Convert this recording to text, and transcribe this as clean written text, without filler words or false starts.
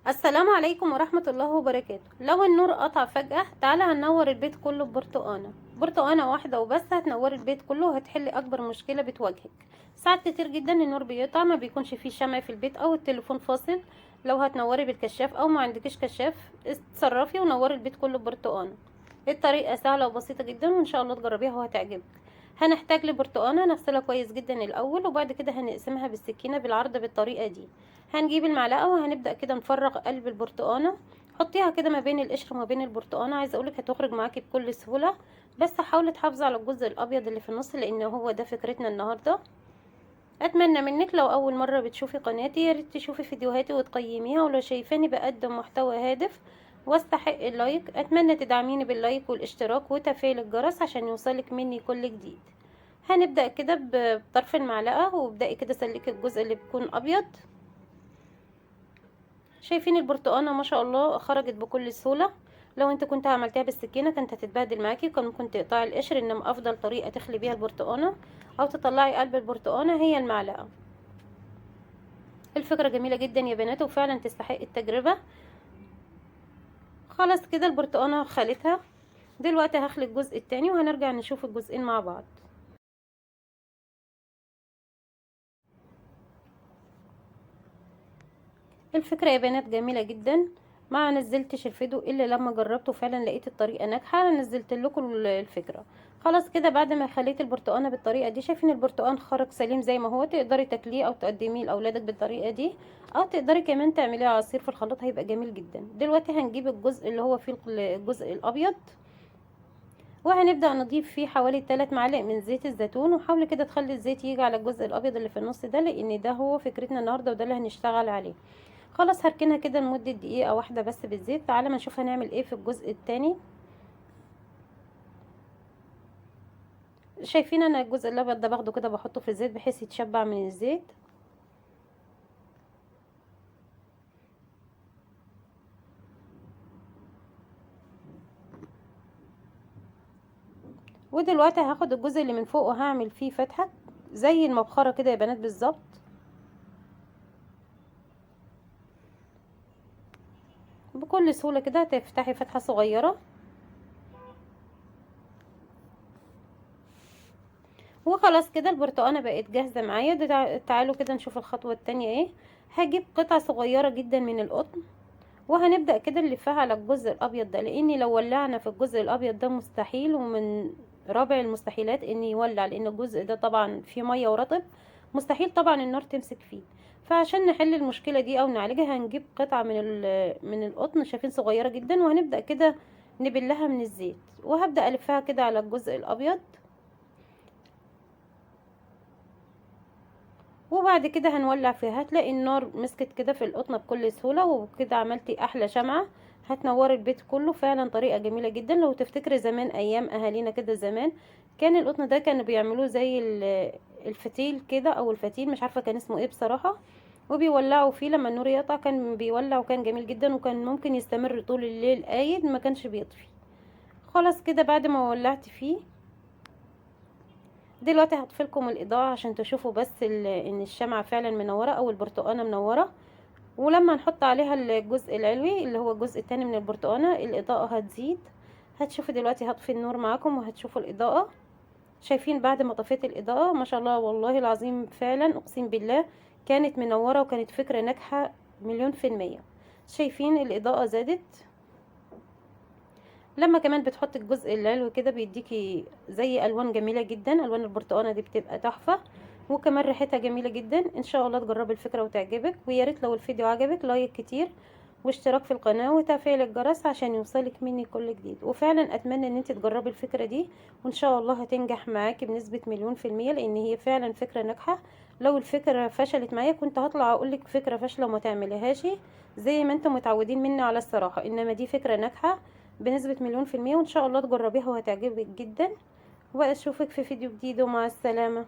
السلام عليكم ورحمة الله وبركاته. لو النور قطع فجأة، تعالى هننور البيت كله برتقانة واحدة وبس هتنور البيت كله وهتحل اكبر مشكلة بتواجهك. ساعات كتير جدا النور بيقطع، ما بيكونش فيه شمع في البيت او التليفون فاصل. لو هتنوري بالكشاف او ما عندكش كشاف، اتصرفي ونوري البيت كله برتقانة. الطريقة سهلة وبسيطة جدا وان شاء الله تجربيها وهتعجبك. هنحتاج لبرتقانة نغسلها كويس جدا الاول، وبعد كده هنقسمها بالسكينة بالعرض بالطريقة دي. هنجيب المعلقه وهنبدا كده نفرغ قلب البرتقانه. حطيها كده ما بين القشر وما بين البرتقانه، عايزه اقولك هتخرج معاكي بكل سهوله. بس حاولي تحافظي على الجزء الابيض اللي في النص، لان هو ده فكرتنا النهارده. اتمنى منك لو اول مره بتشوفي قناتي يا ريت تشوفي فيديوهاتي وتقيميها، ولو شايفاني بقدم محتوى هادف واستحق اللايك، اتمنى تدعميني باللايك والاشتراك وتفعيل الجرس عشان يوصلك مني كل جديد. هنبدا كده بطرف المعلقه، وابدأي كده سلكي الجزء اللي بيكون ابيض. شايفين البرتقانه ما شاء الله خرجت بكل سهوله. لو انت كنت عملتها بالسكينه كانت هتتبهدل معاكي، وكان ممكن تقطعي القشر، انما افضل طريقه تخلي بيها البرتقانه او تطلعي قلب البرتقانه هي المعلقه. الفكره جميله جدا يا بنات وفعلا تستحق التجربه. خلاص كده البرتقانه خلتها. دلوقتي هخلي الجزء التاني وهنرجع نشوف الجزئين مع بعض. الفكرة يا بنات جميلة جدا. ما نزلتش الفيديو الا لما جربته فعلا لقيت الطريقة ناجحة، نزلت لكم الفكرة. خلاص كده بعد ما خليت البرتقانة بالطريقة دي، شايفين البرتقان خرج سليم زي ما هو، تقدري تاكليه او تقدميه لاولادك بالطريقة دي، او تقدري كمان تعمليه عصير في الخلاط هيبقى جميل جدا. دلوقتي هنجيب الجزء اللي هو فيه الجزء الابيض، وهنبدأ نضيف فيه حوالي 3 معالق من زيت الزيتون، وحاولي كده تخلي الزيت يجي على الجزء الابيض اللي في النص ده، لان ده هو فكرتنا النهارده وده اللي هنشتغل عليه. خلاص هركنها كده لمدة دقيقة واحدة بس بالزيت. تعالى ما نشوف هنعمل ايه في الجزء التاني. شايفين انا الجزء الابيض ده باخده كده بحطه في الزيت بحيث يتشبع من الزيت. ودلوقتي هاخد الجزء اللي من فوق وهعمل فيه فتحة زي المبخرة كده يا بنات بالظبط. بكل سهولة كده تفتحي فتحة صغيرة. وخلاص كده البرتقانة بقت جاهزة معايا. تعالوا كده نشوف الخطوة التانية ايه. هجيب قطعة صغيرة جدا من القطن، وهنبدأ كده نلفها على الجزء الابيض ده، لاني لو ولعنا في الجزء الابيض ده مستحيل، ومن رابع المستحيلات ان يولع، لان الجزء ده طبعا فيه ميه ورطب، مستحيل طبعا النار تمسك فيه. فعشان نحل المشكله دي او نعالجها هنجيب قطعه من القطن، شايفين صغيره جدا، وهنبدأ كده نبلها من الزيت، وهبدأ الفها كده على الجزء الابيض. وبعد كده هنولع فيها، هتلاقي النار مسكت كده في القطنة بكل سهولة، وكده عملتي احلى شمعة هتنور البيت كله. فعلا طريقة جميلة جدا. لو تفتكري زمان ايام اهالينا كده زمان، كان القطن ده كانوا بيعملوه زي الفتيل كده او الفتيل، مش عارفة كان اسمه ايه بصراحة، وبيولعوا فيه لما النور يقطع، كان بيولع وكان جميل جدا، وكان ممكن يستمر طول الليل قايد ما كانش بيطفي. خلاص كده بعد ما ولعت فيه، دلوقتي هطفي لكم الاضاءه عشان تشوفوا بس ان الشمعة فعلا منوره او البرتقانه منوره. ولما نحط عليها الجزء العلوي اللي هو الجزء التاني من البرتقانه، الاضاءه هتزيد. هتشوفوا دلوقتي هطفي النور معاكم وهتشوفوا الاضاءه. شايفين بعد ما طفيت الاضاءه ما شاء الله والله العظيم فعلا اقسم بالله كانت منوره، وكانت فكره ناجحه مليون في المية. شايفين الاضاءه زادت. لما كمان بتحط الجزء العلوي كده بيديكي زي الوان جميله جدا، الوان البرتقانه دي بتبقى تحفه، وكمان ريحتها جميله جدا. ان شاء الله تجربي الفكره وتعجبك، ويا ريت لو الفيديو عجبك لايك كتير واشتراك في القناه وتفعيل الجرس عشان يوصلك مني كل جديد. وفعلا اتمنى ان انت تجربي الفكره دي، وان شاء الله هتنجح معاكي بنسبه مليون في المية، لان هي فعلا فكره ناجحه. لو الفكره فشلت معايا كنت هطلع اقولك فكره فاشله وما تعمليهاش زي ما انتم متعودين مني على الصراحه، انما دي فكره ناجحه بنسبة مليون في المية، وان شاء الله تجربيها وهتعجبك جدا. واشوفك في فيديو جديد، ومع السلامة.